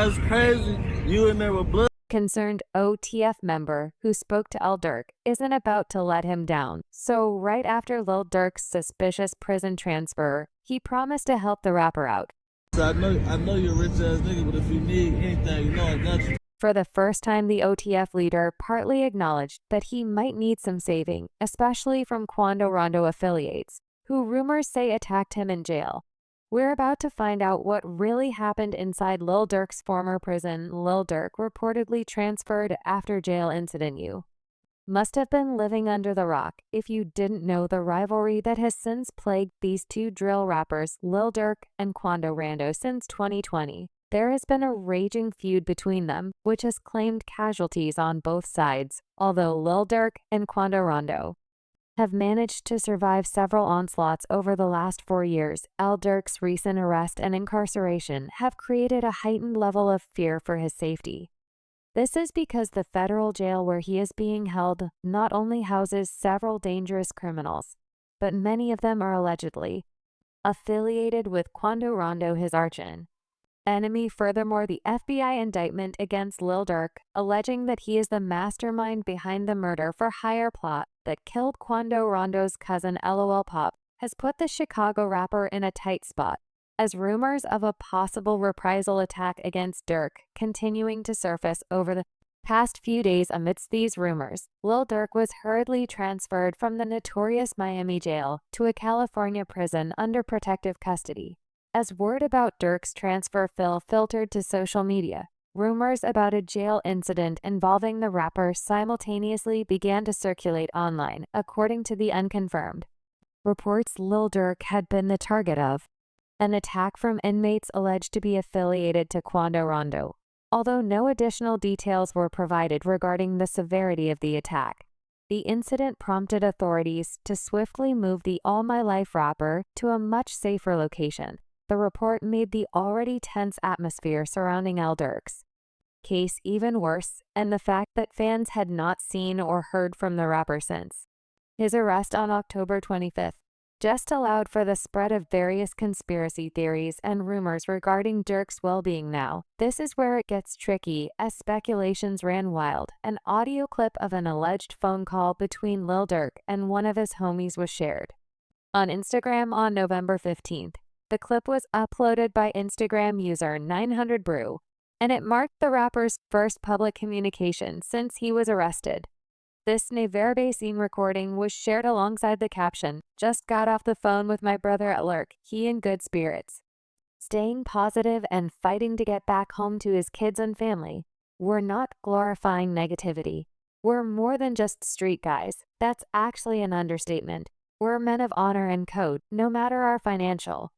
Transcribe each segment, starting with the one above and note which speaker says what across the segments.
Speaker 1: That's crazy. You in there with blood.
Speaker 2: Concerned OTF member who spoke to Lil Durk isn't about to let him down. So right after Lil Durk's suspicious prison transfer, he promised to help the rapper out.
Speaker 1: So I know you're a rich ass nigga, but if you need anything, you know I got you.
Speaker 2: For the first time, the OTF leader partly acknowledged that he might need some saving, especially from Quando Rondo affiliates, who rumors say attacked him in jail. We're about to find out what really happened inside Lil Durk's former prison. Lil Durk reportedly transferred after jail incident. You must have been living under the rock if you didn't know the rivalry that has since plagued these two drill rappers, Lil Durk and Quando Rondo, since 2020. There has been a raging feud between them, which has claimed casualties on both sides, although Lil Durk and Quando Rondo have managed to survive several onslaughts over the last 4 years. Lil Durk's recent arrest and incarceration have created a heightened level of fear for his safety. This is because the federal jail where he is being held not only houses several dangerous criminals, but many of them are allegedly affiliated with Quando Rondo, his arch-enemy. Furthermore, the FBI indictment against Lil Durk, alleging that he is the mastermind behind the murder-for-hire plot that killed Quando Rondo's cousin LOL Pop, has put the Chicago rapper in a tight spot, as rumors of a possible reprisal attack against Durk continuing to surface over the past few days. Amidst these rumors, Lil Durk was hurriedly transferred from the notorious Miami jail to a California prison under protective custody. As word about Durk's transfer filtered to social media, rumors about a jail incident involving the rapper simultaneously began to circulate online. According to the unconfirmed reports, Lil Durk had been the target of an attack from inmates alleged to be affiliated to Quando Rondo, although no additional details were provided regarding the severity of the attack. The incident prompted authorities to swiftly move the All My Life rapper to a much safer location. The report made the already tense atmosphere surrounding Lil Durk's case even worse, and the fact that fans had not seen or heard from the rapper since his arrest on October 25th just allowed for the spread of various conspiracy theories and rumors regarding Durk's well-being. Now, this is where it gets tricky, as speculations ran wild. An audio clip of an alleged phone call between Lil Durk and one of his homies was shared on Instagram on November 15th. The clip was uploaded by Instagram user 900brew, and it marked the rapper's first public communication since he was arrested. This never seen recording was shared alongside the caption, "Just got off the phone with my brother at work, he in good spirits. Staying positive and fighting to get back home to his kids and family. We're not glorifying negativity. We're more than just street guys. That's actually an understatement. We're men of honor and code, no matter our financial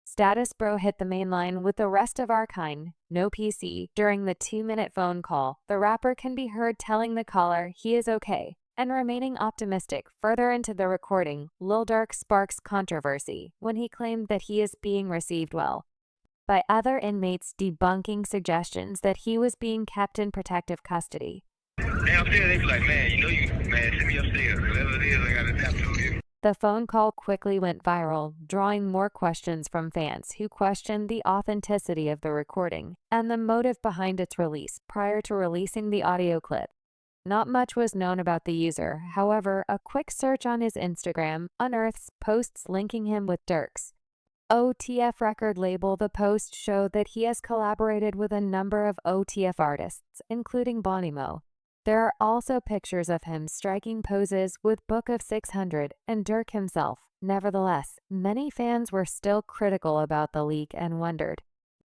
Speaker 2: status." Bro hit the main line with the rest of our kind, no PC. During the 2-minute phone call, the rapper can be heard telling the caller he is okay and remaining optimistic. Further into the recording, Lil Durk sparks controversy when he claimed that he is being received well by other inmates, debunking suggestions that he was being kept in protective custody.
Speaker 3: Downstairs, they be like, man, send me upstairs. Whatever it is, I gotta tap to you.
Speaker 2: The phone call quickly went viral, drawing more questions from fans who questioned the authenticity of the recording and the motive behind its release. Prior to releasing the audio clip, not much was known about the user. However, a quick search on his Instagram unearths posts linking him with Durk's OTF record label. The posts show that he has collaborated with a number of OTF artists, including Bonimo. There are also pictures of him striking poses with Book of 600 and Durk himself. Nevertheless, many fans were still critical about the leak and wondered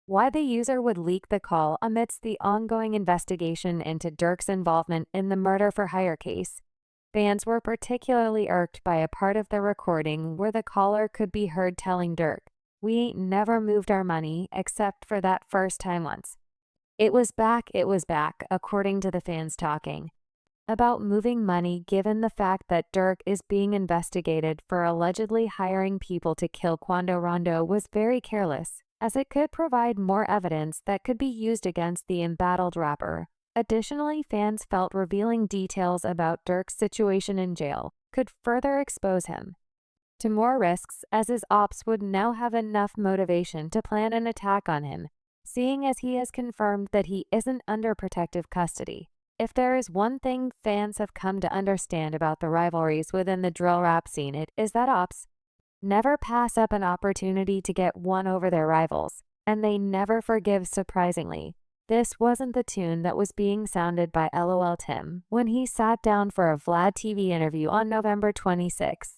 Speaker 2: why the user would leak the call amidst the ongoing investigation into Durk's involvement in the murder-for-hire case. Fans were particularly irked by a part of the recording where the caller could be heard telling Durk, "We ain't never moved our money except for that first time once. It was back, according to the fans talking about moving money, given the fact that Durk is being investigated for allegedly hiring people to kill Quando Rondo, was very careless, as it could provide more evidence that could be used against the embattled rapper. Additionally, fans felt revealing details about Durk's situation in jail could further expose him to more risks, as his ops would now have enough motivation to plan an attack on him. seeing as he has confirmed that he isn't under protective custody. If there is one thing fans have come to understand about the rivalries within the drill rap scene, it is that ops never pass up an opportunity to get one over their rivals, and they never forgive. Surprisingly, this wasn't the tune that was being sounded by LOL Tim when he sat down for a Vlad TV interview on November 26,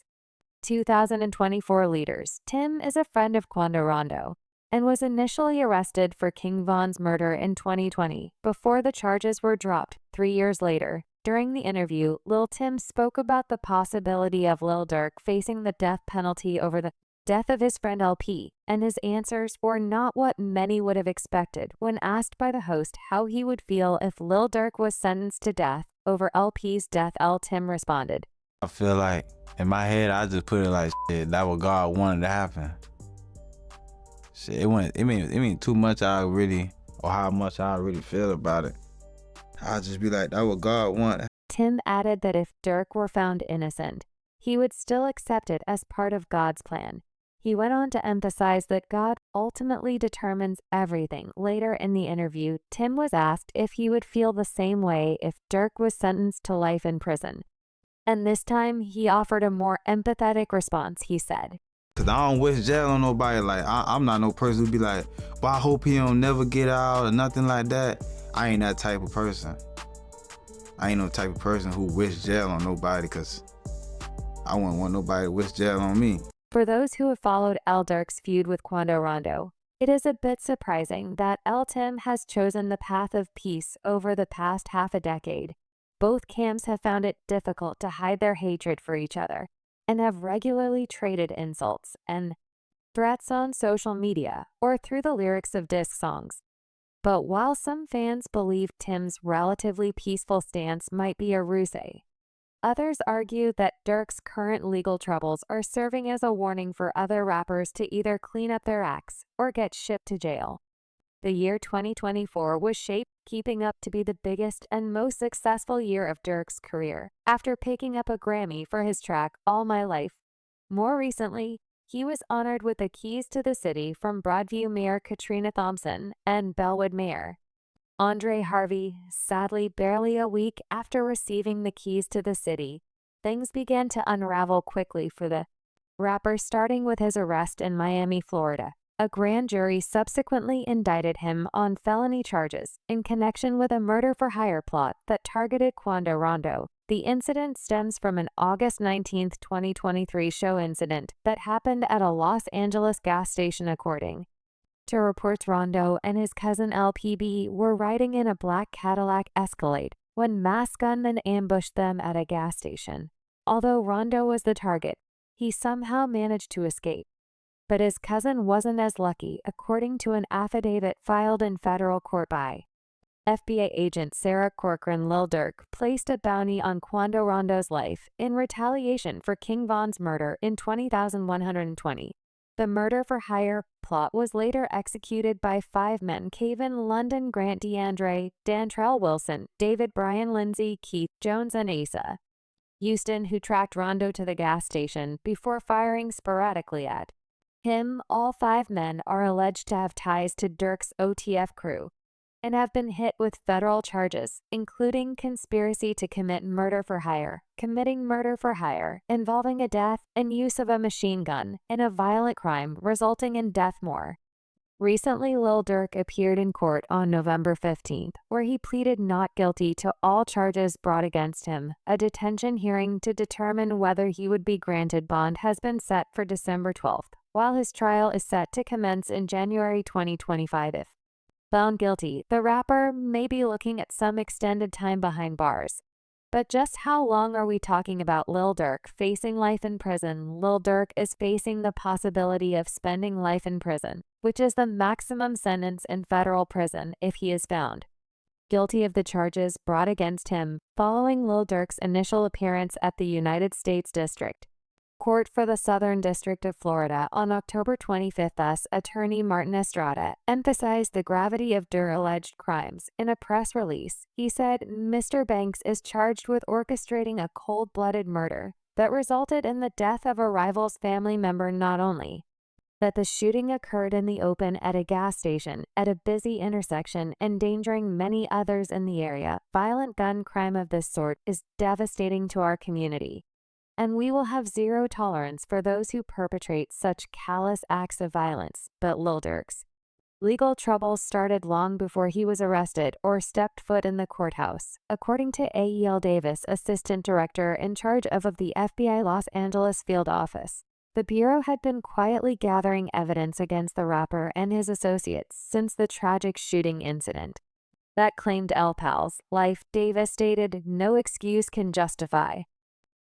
Speaker 2: 2024. Leaders. Tim is a friend of Quando Rondo and was initially arrested for King Von's murder in 2020 before the charges were dropped 3 years later. During the interview, Lil Tim spoke about the possibility of Lil Durk facing the death penalty over the death of his friend LP, and his answers were not what many would have expected. When asked by the host how he would feel if Lil Durk was sentenced to death over LP's death, Lil Tim responded,
Speaker 4: I feel like, in my head, I just put it like, shit, that what God wanted to happen. Shit, it mean too much how much I really feel about it. I'll just be like, that what God wanted.
Speaker 2: Tim added that if Durk were found innocent, he would still accept it as part of God's plan. He went on to emphasize that God ultimately determines everything. Later in the interview, Tim was asked if he would feel the same way if Durk was sentenced to life in prison. And this time, he offered a more empathetic response. He said,
Speaker 4: Cause I don't wish jail on nobody. Like, I'm not no person who be like, well, I hope he don't never get out or nothing like that. I ain't that type of person. I ain't no type of person who wish jail on nobody, cause I wouldn't want nobody to wish jail on me.
Speaker 2: For those who have followed Lil Durk's feud with Quando Rondo, it is a bit surprising that Lil Tim has chosen the path of peace over the past half a decade. Both camps have found it difficult to hide their hatred for each other and have regularly traded insults and threats on social media or through the lyrics of diss songs. But while some fans believe Tim's relatively peaceful stance might be a ruse, others argue that Durk's current legal troubles are serving as a warning for other rappers to either clean up their acts or get shipped to jail. The year 2024 was shaping up to be the biggest and most successful year of Durk's career, after picking up a Grammy for his track All My Life. More recently, he was honored with the Keys to the City from Broadview Mayor Katrina Thompson and Bellwood Mayor Andre Harvey. Sadly, barely a week after receiving the keys to the city, things began to unravel quickly for the rapper, starting with his arrest in Miami, Florida. A grand jury subsequently indicted him on felony charges in connection with a murder-for-hire plot that targeted Quando Rondo. The incident stems from an August 19, 2023 show incident that happened at a Los Angeles gas station. According to reports, Rondo and his cousin LPB were riding in a black Cadillac Escalade when masked gunmen ambushed them at a gas station. Although Rondo was the target, he somehow managed to escape. But his cousin wasn't as lucky, according to an affidavit filed in federal court by FBI agent Sarah Corcoran. Lil Durk placed a bounty on Quando Rondo's life in retaliation for King Von's murder in 20,120. The murder-for-hire plot was later executed by 5 men: Kevin London, Grant DeAndre, Dantrell Wilson, David Brian Lindsay, Keith Jones, and Asa Houston, who tracked Rondo to the gas station before firing sporadically at him. All 5 men are alleged to have ties to Durk's OTF crew and have been hit with federal charges, including conspiracy to commit murder for hire, committing murder for hire involving a death and use of a machine gun, and a violent crime resulting in death. More recently, Lil Durk appeared in court on November 15th, where he pleaded not guilty to all charges brought against him. A detention hearing to determine whether he would be granted bond has been set for December 12th, while his trial is set to commence in January 2025. If found guilty, the rapper may be looking at some extended time behind bars. But just how long are we talking about Lil Durk facing life in prison? Lil Durk is facing the possibility of spending life in prison, which is the maximum sentence in federal prison if he is found guilty of the charges brought against him following Lil Durk's initial appearance at the United States District Court for the Southern District of Florida on October 25th. Thus, attorney Martin Estrada emphasized the gravity of Durk's alleged crimes. In a press release, he said, Mr. Banks is charged with orchestrating a cold-blooded murder that resulted in the death of a rival's family member. Not only that the shooting occurred in the open at a gas station at a busy intersection, endangering many others in the area. Violent gun crime of this sort is devastating to our community, and we will have zero tolerance for those who perpetrate such callous acts of violence. But Lil Durk's legal troubles started long before he was arrested or stepped foot in the courthouse. According to A.E.L. Davis, assistant director in charge of the FBI Los Angeles field office, the Bureau had been quietly gathering evidence against the rapper and his associates since the tragic shooting incident that claimed El Pal's life. Davis stated, "No excuse can justify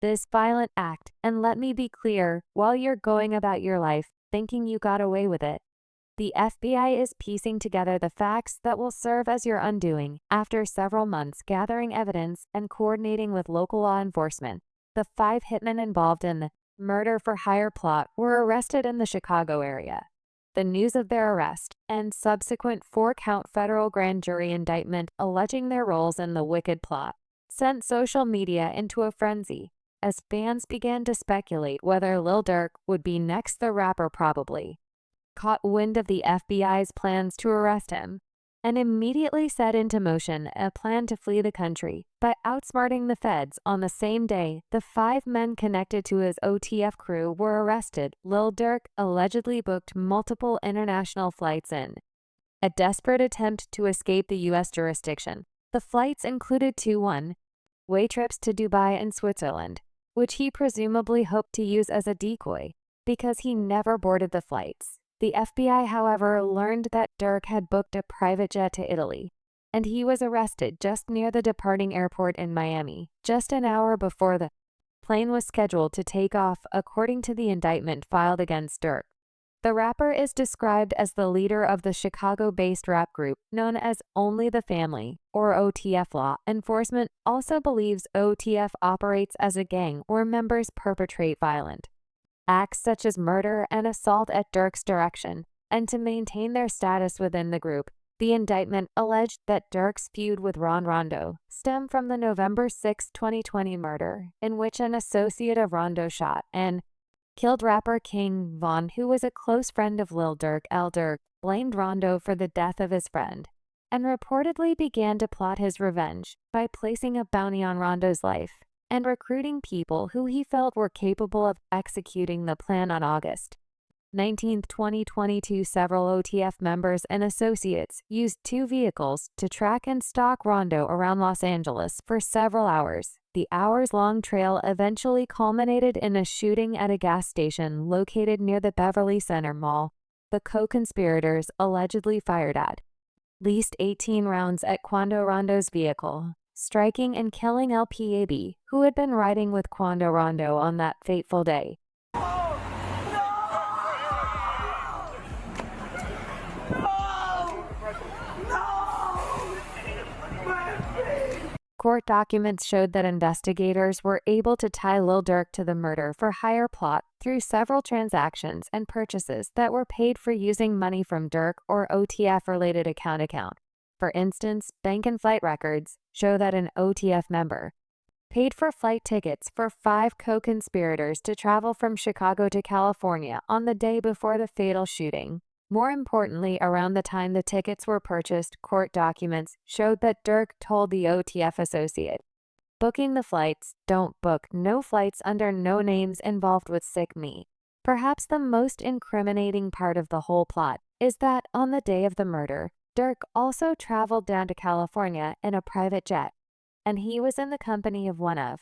Speaker 2: this violent act, and let me be clear, while you're going about your life thinking you got away with it, the FBI is piecing together the facts that will serve as your undoing." After several months gathering evidence and coordinating with local law enforcement, the 5 hitmen involved in the murder for hire plot were arrested in the Chicago area. The news of their arrest and subsequent 4-count federal grand jury indictment alleging their roles in the wicked plot sent social media into a frenzy as fans began to speculate whether Lil Durk would be next. The rapper probably caught wind of the FBI's plans to arrest him and immediately set into motion a plan to flee the country by outsmarting the feds. On the same day, the 5 men connected to his OTF crew were arrested. Lil Durk allegedly booked multiple international flights in a desperate attempt to escape the U.S. jurisdiction. The flights included 2 one-way trips to Dubai and Switzerland, which he presumably hoped to use as a decoy because he never boarded the flights. The FBI, however, learned that Durk had booked a private jet to Italy, and he was arrested just near the departing airport in Miami, just an hour before the plane was scheduled to take off, according to the indictment filed against Durk. The rapper is described as the leader of the Chicago-based rap group known as Only the Family, or OTF. Law enforcement also believes OTF operates as a gang where members perpetrate violent acts such as murder and assault at Durk's direction, and to maintain their status within the group. The indictment alleged that Durk's feud with Quando Rondo stemmed from the November 6, 2020 murder, in which an associate of Rondo shot and killed rapper King Von, who was a close friend of Lil Durk. Lil Durk blamed Rondo for the death of his friend and reportedly began to plot his revenge by placing a bounty on Rondo's life and recruiting people who he felt were capable of executing the plan. On August 19, 2022, several OTF members and associates used 2 vehicles to track and stalk Rondo around Los Angeles for several hours. The hours-long trail eventually culminated in a shooting at a gas station located near the Beverly Center Mall. The co-conspirators allegedly fired at least 18 rounds at Quando Rondo's vehicle, striking and killing LPAB, who had been riding with Quando Rondo on that fateful day. Court documents showed that investigators were able to tie Lil Durk to the murder for hire plot through several transactions and purchases that were paid for using money from Durk or OTF-related account. For instance, bank and flight records show that an OTF member paid for flight tickets for 5 co-conspirators to travel from Chicago to California on the day before the fatal shooting. More importantly, around the time the tickets were purchased, court documents showed that Durk told the OTF associate booking the flights, "Don't book no flights under no names involved with sick me." Perhaps the most incriminating part of the whole plot is that on the day of the murder, Durk also traveled down to California in a private jet, and he was in the company of one of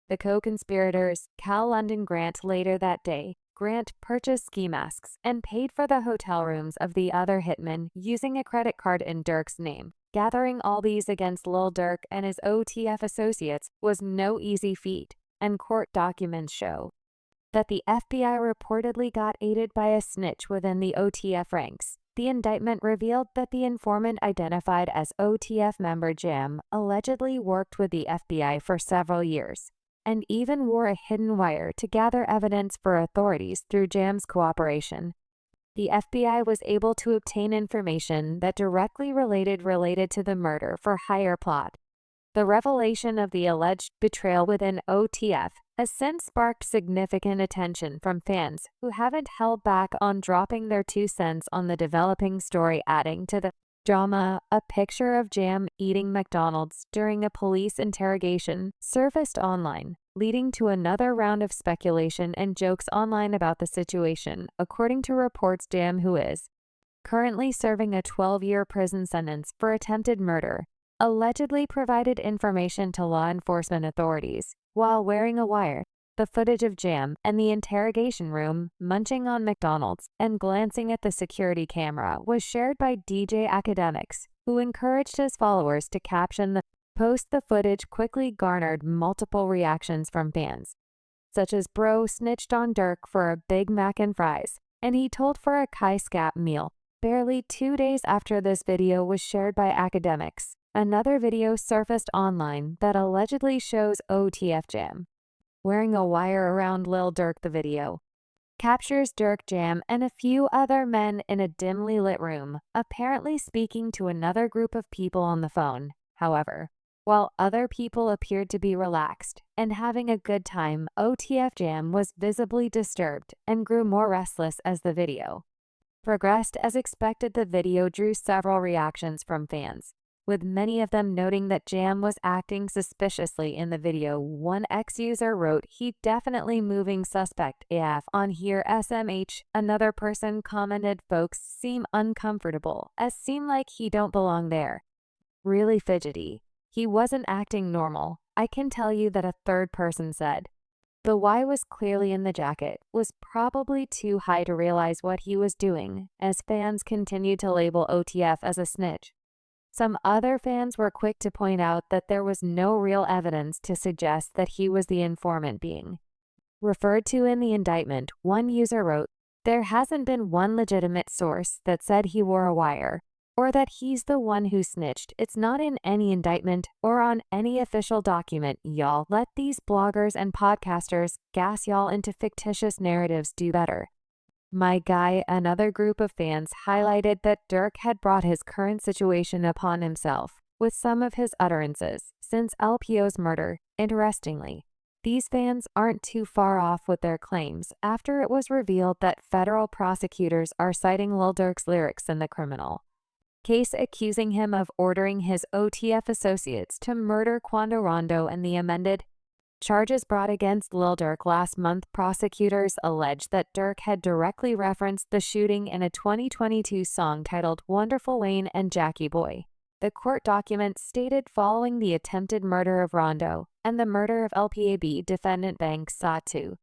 Speaker 2: the co-conspirators, Cal London Grant. Later that day, Grant purchased ski masks and paid for the hotel rooms of the other hitmen using a credit card in Durk's name. Gathering all these against Lil Durk and his OTF associates was no easy feat, and court documents show that the FBI reportedly got aided by a snitch within the OTF ranks. The indictment revealed that the informant, identified as OTF member Jam, allegedly worked with the FBI for several years and even wore a hidden wire to gather evidence for authorities through Jam's cooperation. The FBI was able to obtain information that directly related to the murder for hire plot. The revelation of the alleged betrayal within OTF has since sparked significant attention from fans who haven't held back on dropping their 2 cents on the developing story, adding to the drama. A picture of Jam eating McDonald's during a police interrogation surfaced online, leading to another round of speculation and jokes online about the situation. According to reports, Jam, who is currently serving a 12-year prison sentence for attempted murder, allegedly provided information to law enforcement authorities while wearing a wire. The footage of Jam in the interrogation room munching on McDonald's and glancing at the security camera was shared by DJ Academics, who encouraged his followers to caption the post. The footage quickly garnered multiple reactions from fans, such as "Bro snitched on Durk for a Big Mac and fries, and he told for a Kai Scap meal." Barely 2 days after this video was shared by Academics, another video surfaced online that allegedly shows OTF Jam wearing a wire around Lil Durk. The video captures Durk, Jam, and a few other men in a dimly lit room, apparently speaking to another group of people on the phone. However, while other people appeared to be relaxed and having a good time, OTF Jam was visibly disturbed and grew more restless as the video progressed. As expected, the video drew several reactions from fans, with many of them noting that Jam was acting suspiciously in the video. One ex-user wrote, "He definitely moving suspect AF on here SMH." Another person commented, "Folks seem uncomfortable, as seem like he don't belong there. Really fidgety. He wasn't acting normal, I can tell you." That a third person said. The Y was clearly in the jacket, was probably too high to realize what he was doing, as fans continued to label OTF as a snitch. Some other fans were quick to point out that there was no real evidence to suggest that he was the informant being referred to in the indictment. One user wrote, "There hasn't been one legitimate source that said he wore a wire, or that he's the one who snitched. It's not in any indictment or on any official document. Y'all let these bloggers and podcasters gas y'all into fictitious narratives do better." My guy. Another group of fans highlighted that Durk had brought his current situation upon himself with some of his utterances since LPO's murder. Interestingly, these fans aren't too far off with their claims after it was revealed that federal prosecutors are citing Lil Durk's lyrics in the criminal case, accusing him of ordering his OTF associates to murder Quando Rondo. And the amended charges brought against Lil Durk last month, prosecutors alleged that Durk had directly referenced the shooting in a 2022 song titled "Wonderful Wayne and Jackie Boy." The court document stated following the attempted murder of Rondo and the murder of LPAB, defendant Banks sought to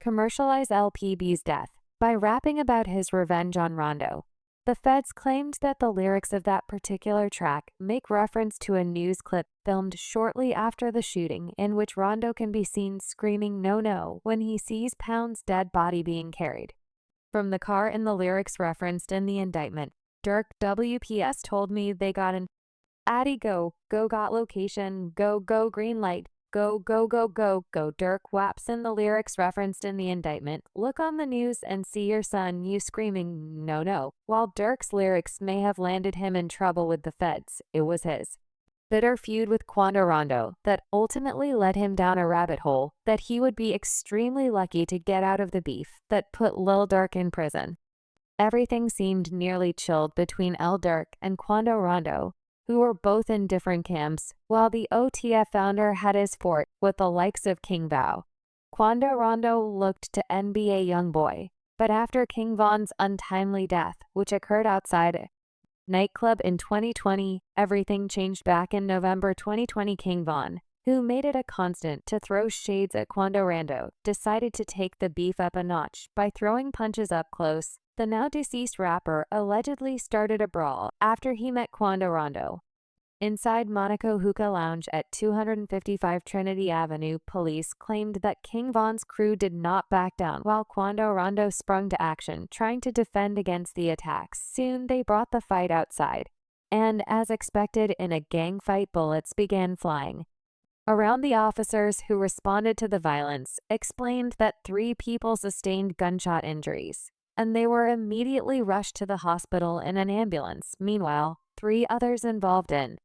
Speaker 2: commercialize LPB's death by rapping about his revenge on Rondo. The feds claimed that the lyrics of that particular track make reference to a news clip filmed shortly after the shooting in which Rondo can be seen screaming "no, no" when he sees Pound's dead body being carried from the car in the lyrics referenced in the indictment. Durk, "WPS told me they got an Addy go got location, go green light, go. Durk waps in the lyrics referenced in the indictment. Look on the news and see your son you screaming "no, no." While Durk's lyrics may have landed him in trouble with the feds, it was his bitter feud with Quando Rondo that ultimately led him down a rabbit hole that he would be extremely lucky to get out of, the beef that put Lil Durk in prison. Everything seemed nearly chilled between Lil Durk and Quando Rondo, who were both in different camps, while the OTF founder had his fort with the likes of King Bao. Quando Rondo looked to NBA YoungBoy, but after King Von's untimely death, which occurred outside a nightclub in 2020, everything changed. Back in November 2020, King Von, who made it a constant to throw shades at Quando Rondo, decided to take the beef up a notch by throwing punches up close. The now deceased rapper allegedly started a brawl after he met Quando Rondo inside Monaco Hookah Lounge at 255 Trinity Avenue. Police claimed that King Von's crew did not back down while Quando Rondo sprung to action, trying to defend against the attacks. Soon they brought the fight outside, and as expected in a gang fight, bullets began flying around. The officers who responded to the violence explained that 3 people sustained gunshot injuries, and they were immediately rushed to the hospital in an ambulance. Meanwhile, 3 others involved in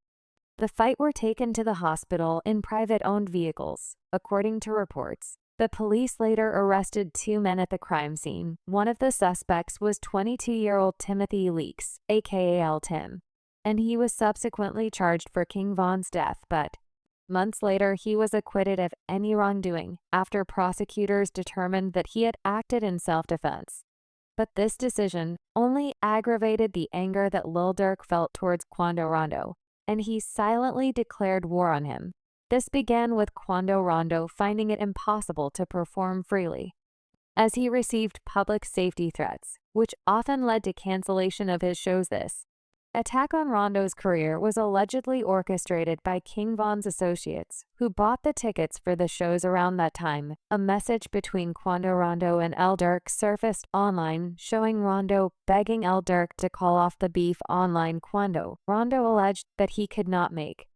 Speaker 2: the fight were taken to the hospital in private-owned vehicles. According to reports, The police later arrested 2 men at the crime scene. One of the suspects was 22-year-old Timothy Leaks, aka L. Tim, and he was subsequently charged for King Von's death, but months later he was acquitted of any wrongdoing after prosecutors determined that he had acted in self-defense. But this decision only aggravated the anger that Lil Durk felt towards Quando Rondo, and he silently declared war on him. This began with Quando Rondo finding it impossible to perform freely, as he received public safety threats, which often led to cancellation of his shows. This attack on Rondo's career was allegedly orchestrated by King Von's associates, who bought the tickets for the shows around that time. A message between Quando Rondo and Lil Durk surfaced online, showing Rondo begging Lil Durk to call off the beef online. Quando Rondo alleged that he could not make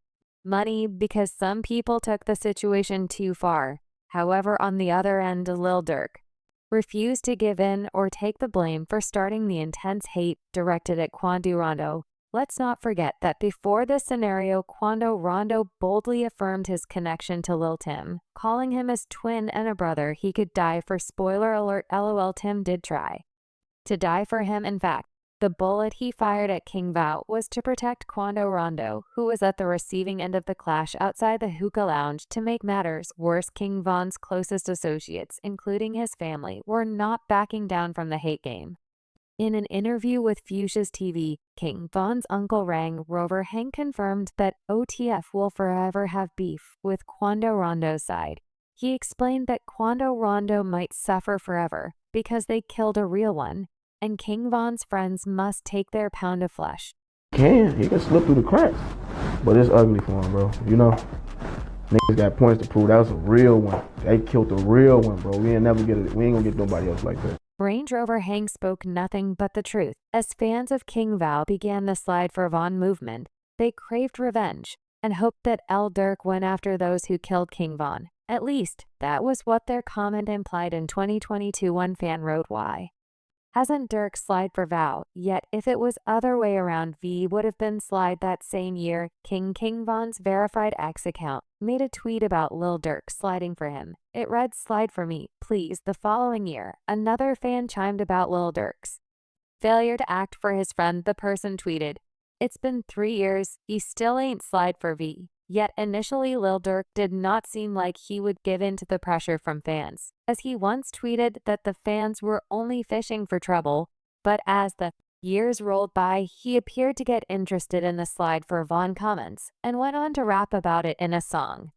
Speaker 2: money because some people took the situation too far. However, on the other end, Lil Durk refused to give in or take the blame for starting the intense hate directed at Quando Rondo. Let's not forget that before this scenario, Quando Rondo boldly affirmed his connection to Lil Tim, calling him his twin and a brother he could die for. Spoiler alert, LOL, Tim did try to die for him. In fact, the bullet he fired at King Vo was to protect Quando Rondo, who was at the receiving end of the clash outside the hookah lounge. To make matters worse, King Von's closest associates, including his family, were not backing down from the hate game. In an interview with Fuchsia's TV, King Von's uncle Rang Rover Hank confirmed that OTF will forever have beef with Quando Rondo's side. He explained that Quando Rondo might suffer forever because they killed a real one, and King Von's friends must take their pound of flesh.
Speaker 5: He can slip through the cracks, but it's ugly for him, bro. You know, niggas got points to prove that was a real one. They killed the real one, bro. We ain't gonna get nobody else like that.
Speaker 2: Range Rover Hank spoke nothing but the truth. As fans of King Vo began the Slide for Von movement, they craved revenge and hoped that Lil Durk went after those who killed King Von. At least, that was what their comment implied. In 2022, one fan wrote, "Why hasn't Durk slide for Vo yet? If it was other way around, V would have been slide that same year." King Von's verified X account made a tweet about Lil Durk sliding for him. It read, "Slide for me, please." The following year, another fan chimed about Lil Durk's failure to act for his friend. The person tweeted, "It's been 3 years, he still ain't slide for V." Yet initially, Lil Durk did not seem like he would give in to the pressure from fans, as he once tweeted that the fans were only fishing for trouble. But as the years rolled by, he appeared to get interested in the Slide for Von comments and went on to rap about it in a song.